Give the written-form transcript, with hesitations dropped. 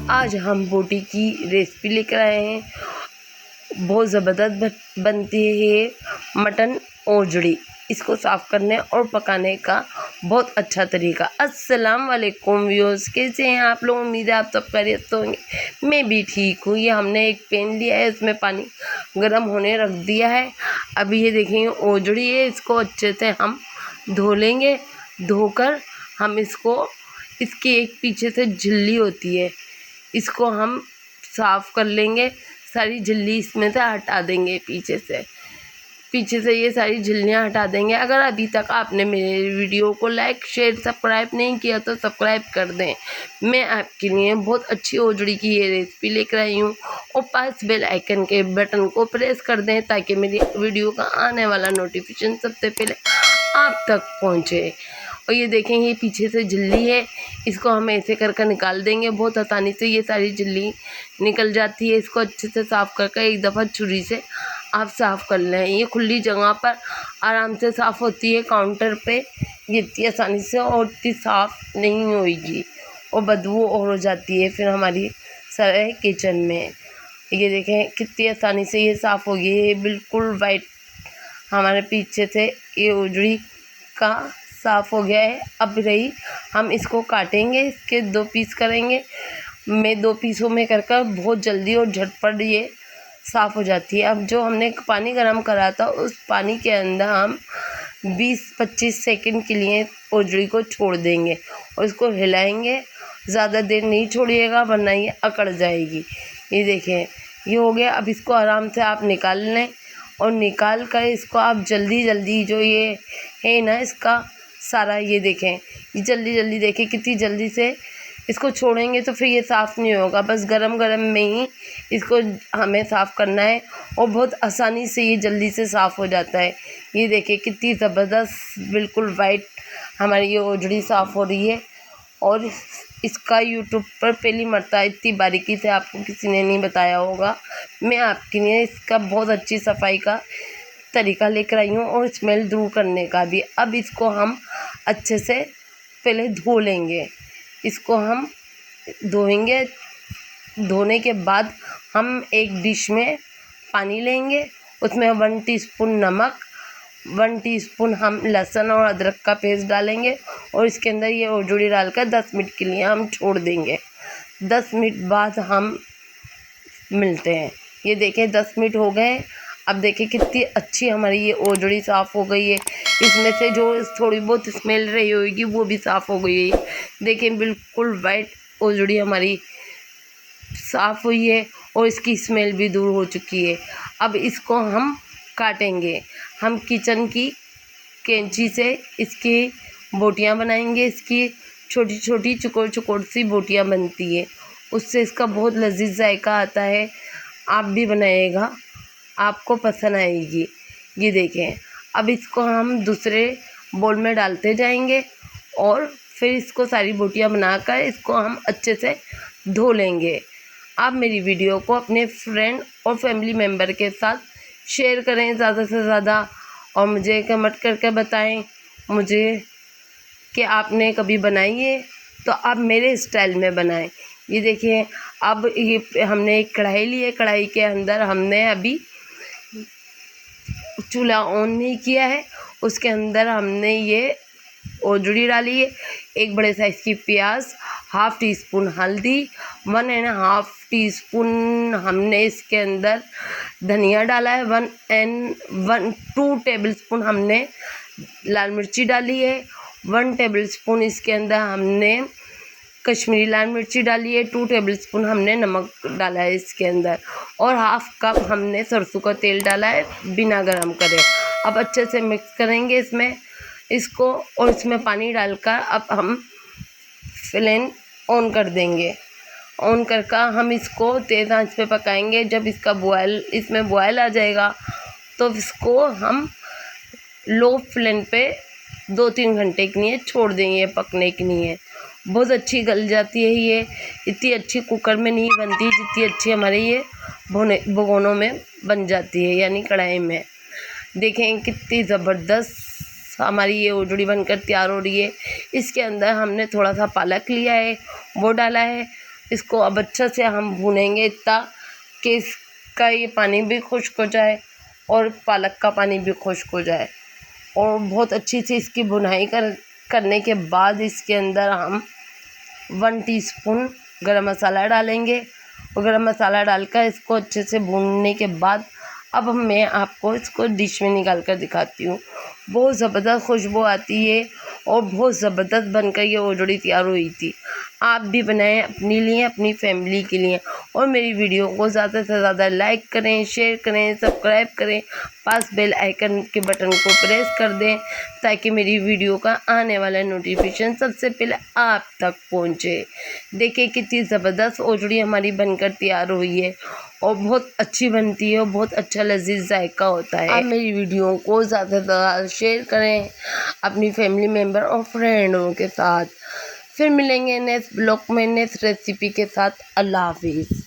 आज हम बोटी की रेसिपी लेकर आए हैं। बहुत ज़बरदस्त बनती है ये मटन ओजड़ी। इसको साफ़ करने और पकाने का बहुत अच्छा तरीका। अस्सलाम वालेकुम व्यूअर्स, कैसे हैं आप लोग? उम्मीद है आप सब खैरियत से होंगे। मैं भी ठीक हूँ। ये हमने एक पैन लिया है, इसमें पानी गर्म होने रख दिया है। अभी ये देखेंगे ओजड़ी है, इसको अच्छे से हम धो लेंगे। धोकर हम इसको, इसकी एक पीछे से झिल्ली होती है, इसको हम साफ़ कर लेंगे। सारी झिल्ली इसमें से हटा देंगे, पीछे से ये सारी झिल्लियाँ हटा देंगे। अगर अभी तक आपने मेरे वीडियो को लाइक शेयर सब्सक्राइब नहीं किया तो सब्सक्राइब कर दें। मैं आपके लिए बहुत अच्छी ओजड़ी की ये रेसिपी लेकर आई हूँ। और पास बेल आइकन के बटन को प्रेस कर दें ताकि मेरी वीडियो का आने वाला नोटिफिकेशन सबसे पहले आप तक पहुँचे। और ये देखें, ये पीछे से झिल्ली है, इसको हम ऐसे कर निकाल देंगे। बहुत आसानी से ये सारी झिल्ली निकल जाती है। इसको अच्छे से साफ़ करके एक दफ़ा छुरी से आप साफ़ कर लें। ये खुली जगह पर आराम से साफ़ होती है, काउंटर पे ये इतनी आसानी से और इतनी साफ़ नहीं होगी और बदबू और हो जाती है फिर हमारी सारे किचन में। ये देखें कितनी आसानी से ये साफ़ होगी। ये बिल्कुल वाइट हमारे पीछे से ये ओजड़ी का साफ़ हो गया है। अब रही, हम इसको काटेंगे, इसके 2 पीस करेंगे। मैं 2 पीसों में कर बहुत जल्दी और झटपट ये साफ़ हो जाती है। अब जो हमने पानी गर्म करा था, उस पानी के अंदर हम 20-25 सेकंड के लिए ओजड़ी को छोड़ देंगे और इसको हिलाएंगे। ज़्यादा देर नहीं छोड़िएगा वरना ये अकड़ जाएगी। ये देखें, ये हो गया। अब इसको आराम से आप निकाल लें और निकाल कर इसको आप जल्दी जो ये है ना, इसका सारा ये देखें, ये जल्दी देखें कितनी जल्दी से इसको छोड़ेंगे तो फिर ये साफ़ नहीं होगा। बस गरम में ही इसको हमें साफ़ करना है और बहुत आसानी से ये जल्दी से साफ़ हो जाता है। ये देखें कितनी ज़बरदस्त बिल्कुल वाइट हमारी ये ओजड़ी साफ़ हो रही है। और इसका यूट्यूब पर पहली मरतबा इतनी बारीकी से आपको किसी ने नहीं बताया होगा। मैं आपके लिए इसका बहुत अच्छी सफाई का तरीका लेकर आई हूँ और स्मेल दूर करने का भी। अब इसको हम अच्छे से पहले धो लेंगे। इसको हम धोएंगे। धोने के बाद हम एक डिश में पानी लेंगे, उसमें 1 टीस्पून नमक, 1 टीस्पून हम लहसुन और अदरक का पेस्ट डालेंगे और इसके अंदर ये ओजड़ी डालकर 10 मिनट के लिए हम छोड़ देंगे। 10 मिनट बाद हम मिलते हैं। ये देखें 10 मिनट हो गए। अब देखिए कितनी अच्छी हमारी ये ओजड़ी साफ़ हो गई है। इसमें से जो थोड़ी बहुत स्मेल रही होगी वो भी साफ़ हो गई है। देखें बिल्कुल वाइट ओजड़ी हमारी साफ़ हुई है और इसकी स्मेल भी दूर हो चुकी है। अब इसको हम काटेंगे। हम किचन की कैंची से इसकी बोटियां बनाएंगे। इसकी छोटी छोटी चुकोर सी बोटियां बनती है, उससे इसका बहुत लजीज जायका आता है। आप भी बनाइएगा, आपको पसंद आएगी। ये देखें, अब इसको हम दूसरे बोल में डालते जाएंगे और फिर इसको सारी बोटियां बनाकर इसको हम अच्छे से धो लेंगे। आप मेरी वीडियो को अपने फ्रेंड और फैमिली मेम्बर के साथ शेयर करें ज़्यादा से ज़्यादा और मुझे कमेंट करके बताएं मुझे कि आपने कभी बनाई है तो आप मेरे स्टाइल में बनाएं। ये देखिए, अब ये हमने एक कढ़ाई ली है। कढ़ाई के अंदर हमने अभी चूल्हा ऑन नहीं किया है, उसके अंदर हमने ये ओजड़ी डाली है। एक बड़े साइज़ की प्याज, 1/2 टीस्पून हल्दी, 1.5 टीस्पून हमने इसके अंदर धनिया डाला है, 2 टेबलस्पून हमने लाल मिर्ची डाली है, 1 टेबलस्पून इसके अंदर हमने कश्मीरी लाल मिर्ची डाली है, 2 टेबलस्पून हमने नमक डाला है इसके अंदर और 1/2 कप हमने सरसों का तेल डाला है बिना गरम करे। अब अच्छे से मिक्स करेंगे इसको और इसमें पानी डालकर अब हम फ्लेम ऑन कर देंगे। ऑन करके हम इसको तेज़ आंच पे पकाएंगे। जब इसका इसमें बॉयल आ जाएगा तो इसको हम लो फ्लेम पे 2-3 घंटे के लिए छोड़ देंगे पकने के लिए। बहुत अच्छी गल जाती है ये। इतनी अच्छी कुकर में नहीं बनती जितनी अच्छी हमारे ये भगोनों में बन जाती है, यानी कढ़ाई में। देखें कितनी ज़बरदस्त हमारी ये ओजड़ी बनकर तैयार हो रही है। इसके अंदर हमने थोड़ा सा पालक लिया है, वो डाला है, इसको अब अच्छा से हम भूनेंगे इतना कि इसका ये पानी भी खुश्क हो जाए और पालक का पानी भी खुश्क हो जाए। और बहुत अच्छी से इसकी भुनाई करने के बाद इसके अंदर हम 1 टीस्पून गरम मसाला डालेंगे और गरम मसाला डालकर इसको अच्छे से भूनने के बाद अब मैं आपको इसको डिश में निकाल कर दिखाती हूँ। बहुत ज़बरदस्त खुशबू आती है और बहुत ज़बरदस्त बनकर ये ओजड़ी तैयार हुई थी। आप भी बनाएं अपने लिए, अपनी फैमिली के लिए। और मेरी वीडियो को ज़्यादा से ज़्यादा लाइक करें, शेयर करें, सब्सक्राइब करें, पास बेल आइकन के बटन को प्रेस कर दें ताकि मेरी वीडियो का आने वाला नोटिफिकेशन सबसे पहले आप तक पहुंचे। देखिए कितनी ज़बरदस्त ओजड़ी हमारी बनकर तैयार हुई है और बहुत अच्छी बनती है और बहुत अच्छा लजीज जायका होता है। आप मेरी वीडियो को ज़्यादा से ज़्यादा शेयर करें अपनी फैमिली मेम्बर और फ्रेंडों के साथ। फिर मिलेंगे नेक्स्ट ब्लॉग में नेक्स्ट रेसिपी के साथ। अल्लाह हाफिज़।